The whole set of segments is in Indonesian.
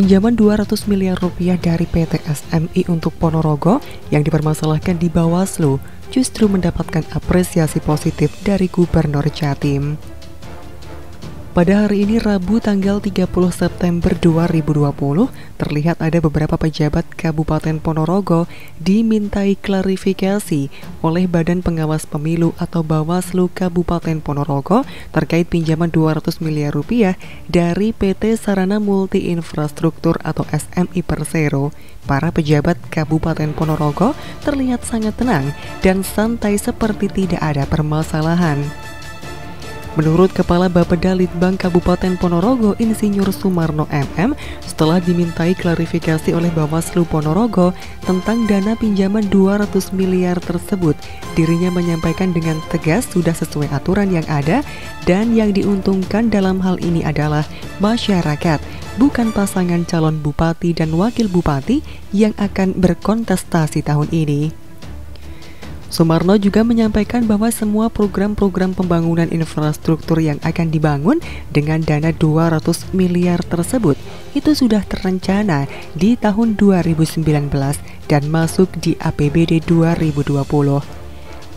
Pinjaman 200 miliar rupiah dari PT SMI untuk Ponorogo yang dipermasalahkan di Bawaslu justru mendapatkan apresiasi positif dari Gubernur Jatim. Pada hari ini Rabu tanggal 30 September 2020, terlihat ada beberapa pejabat Kabupaten Ponorogo dimintai klarifikasi oleh Badan Pengawas Pemilu atau Bawaslu Kabupaten Ponorogo terkait pinjaman 200 miliar rupiah dari PT Sarana Multi Infrastruktur atau SMI Persero. Para pejabat Kabupaten Ponorogo terlihat sangat tenang dan santai seperti tidak ada permasalahan. Menurut Kepala Bapeda Litbang Kabupaten Ponorogo, Insinyur Sumarno MM, setelah dimintai klarifikasi oleh Bawaslu Ponorogo tentang dana pinjaman 200 miliar tersebut, dirinya menyampaikan dengan tegas sudah sesuai aturan yang ada dan yang diuntungkan dalam hal ini adalah masyarakat, bukan pasangan calon bupati dan wakil bupati yang akan berkontestasi tahun ini. Sumarno juga menyampaikan bahwa semua program-program pembangunan infrastruktur yang akan dibangun dengan dana 200 miliar tersebut itu sudah terencana di tahun 2019 dan masuk di APBD 2020.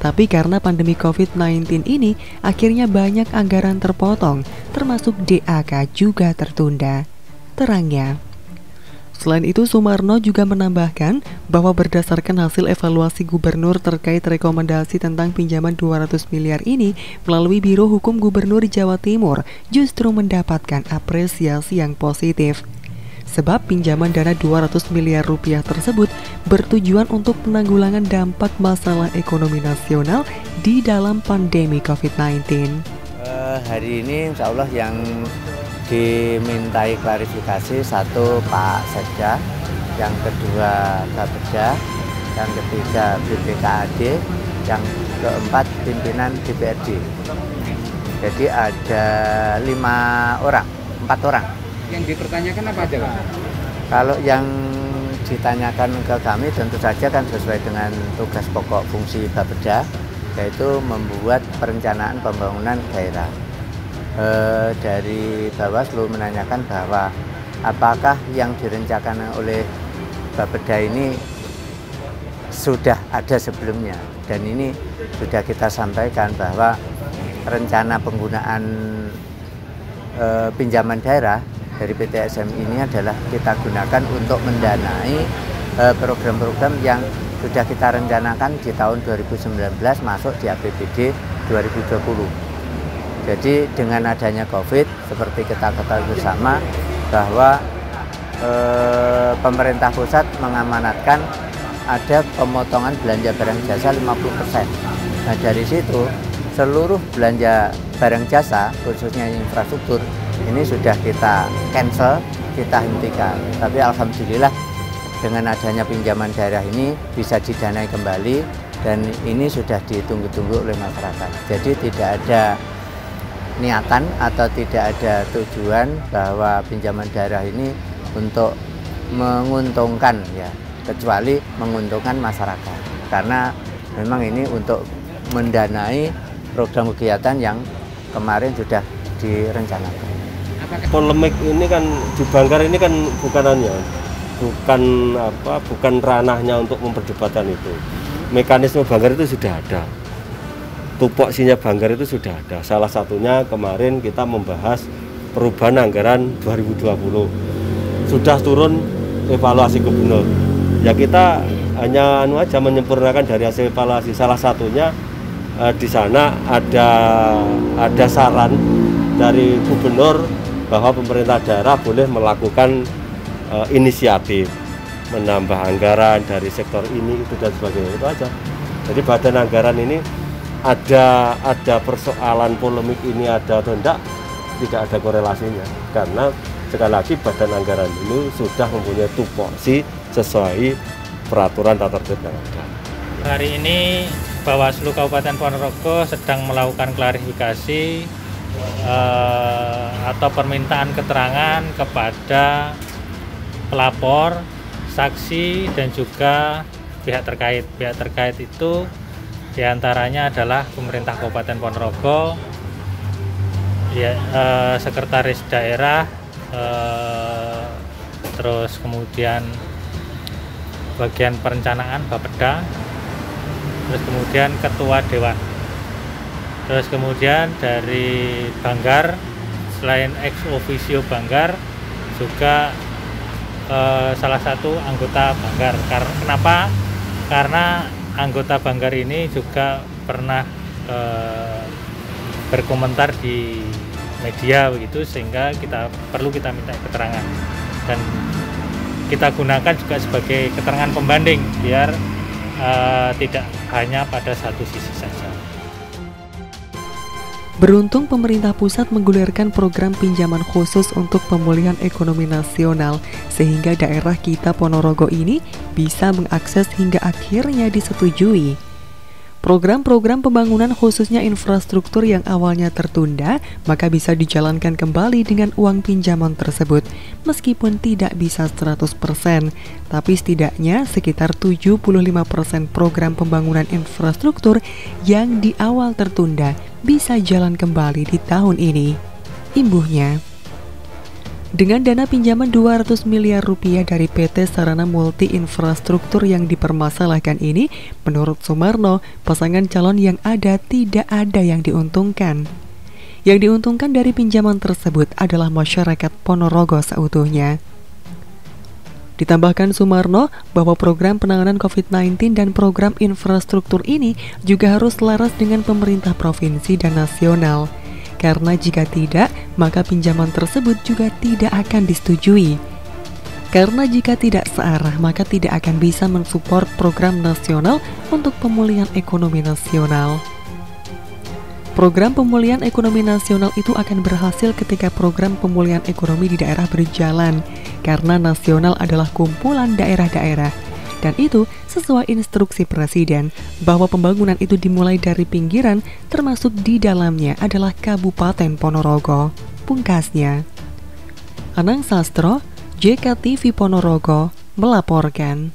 Tapi karena pandemi COVID-19 ini, akhirnya banyak anggaran terpotong, termasuk DAK juga tertunda. Terangnya. Selain itu, Sumarno juga menambahkan bahwa berdasarkan hasil evaluasi gubernur terkait rekomendasi tentang pinjaman 200 miliar ini melalui Biro Hukum Gubernur Jawa Timur justru mendapatkan apresiasi yang positif. Sebab pinjaman dana 200 miliar rupiah tersebut bertujuan untuk penanggulangan dampak masalah ekonomi nasional di dalam pandemi COVID-19. Hari ini insya Allah yang dimintai klarifikasi satu Pak Sekda, yang kedua Bapeda, yang ketiga BPKAD, yang keempat pimpinan DPRD. Jadi ada 4 orang. Yang dipertanyakan apa aja, Pak? Kalau yang ditanyakan ke kami tentu saja kan sesuai dengan tugas pokok fungsi Bapeda, yaitu membuat perencanaan pembangunan daerah. Dari Bawaslu menanyakan bahwa apakah yang direncanakan oleh Bapeda ini sudah ada sebelumnya, dan ini sudah kita sampaikan bahwa rencana penggunaan pinjaman daerah dari PT SMI ini adalah kita gunakan untuk mendanai program-program yang sudah kita rencanakan di tahun 2019 masuk di APBD 2020. Jadi dengan adanya COVID, seperti kita ketahui bersama bahwa pemerintah pusat mengamanatkan ada pemotongan belanja barang jasa 50%. Nah dari situ seluruh belanja barang jasa, khususnya infrastruktur, ini sudah kita cancel, kita hentikan. Tapi alhamdulillah dengan adanya pinjaman daerah ini bisa didanai kembali dan ini sudah ditunggu-tunggu oleh masyarakat. Jadi tidak ada niatan atau tidak ada tujuan bahwa pinjaman daerah ini untuk menguntungkan, ya, kecuali menguntungkan masyarakat, karena memang ini untuk mendanai program kegiatan yang kemarin sudah direncanakan. Polemik ini kan di Banggar ini kan bukan ranahnya untuk memperdebatkan itu. Mekanisme Banggar itu sudah ada. Tupoksinya Banggar itu sudah ada. Salah satunya kemarin kita membahas perubahan anggaran 2020. Sudah turun evaluasi gubernur. Ya kita hanya aja menyempurnakan dari hasil evaluasi. Salah satunya di sana ada saran dari gubernur bahwa pemerintah daerah boleh melakukan inisiatif menambah anggaran dari sektor ini itu dan sebagainya. Itu aja. Jadi badan anggaran ini ada persoalan polemik ini ada atau tidak ada korelasinya, karena sekali lagi badan anggaran ini sudah mempunyai tupoksi sesuai peraturan tata tertib yang ada. Hari ini Bawaslu Kabupaten Ponorogo sedang melakukan klarifikasi atau permintaan keterangan kepada pelapor, saksi dan juga pihak terkait. Pihak terkait itu diantaranya adalah pemerintah Kabupaten Ponorogo, ya, sekretaris daerah, terus kemudian bagian perencanaan Bapeda, terus kemudian ketua dewan, terus kemudian dari Banggar, selain ex officio Banggar juga salah satu anggota Banggar. Kenapa? Karena anggota Banggar ini juga pernah berkomentar di media begitu, sehingga perlu kita minta keterangan dan kita gunakan juga sebagai keterangan pembanding biar tidak hanya pada satu sisi saja. Beruntung pemerintah pusat menggulirkan program pinjaman khusus untuk pemulihan ekonomi nasional sehingga daerah kita Ponorogo ini bisa mengakses hingga akhirnya disetujui. Program-program pembangunan khususnya infrastruktur yang awalnya tertunda maka bisa dijalankan kembali dengan uang pinjaman tersebut meskipun tidak bisa 100%, tapi setidaknya sekitar 75% program pembangunan infrastruktur yang di awal tertunda bisa jalan kembali di tahun ini. Imbuhnya, dengan dana pinjaman 200 miliar rupiah dari PT Sarana Multi Infrastruktur yang dipermasalahkan ini, menurut Sumarno, pasangan calon yang ada tidak ada yang diuntungkan. Yang diuntungkan dari pinjaman tersebut adalah masyarakat Ponorogo seutuhnya. Ditambahkan Sumarno bahwa program penanganan COVID-19 dan program infrastruktur ini juga harus selaras dengan pemerintah provinsi dan nasional. Karena jika tidak, maka pinjaman tersebut juga tidak akan disetujui. Karena jika tidak searah, maka tidak akan bisa mensupport program nasional untuk pemulihan ekonomi nasional. Program pemulihan ekonomi nasional itu akan berhasil ketika program pemulihan ekonomi di daerah berjalan, karena nasional adalah kumpulan daerah-daerah. Dan itu sesuai instruksi Presiden bahwa pembangunan itu dimulai dari pinggiran termasuk di dalamnya adalah Kabupaten Ponorogo. Pungkasnya. Anang Sastro, JKTV Ponorogo, melaporkan.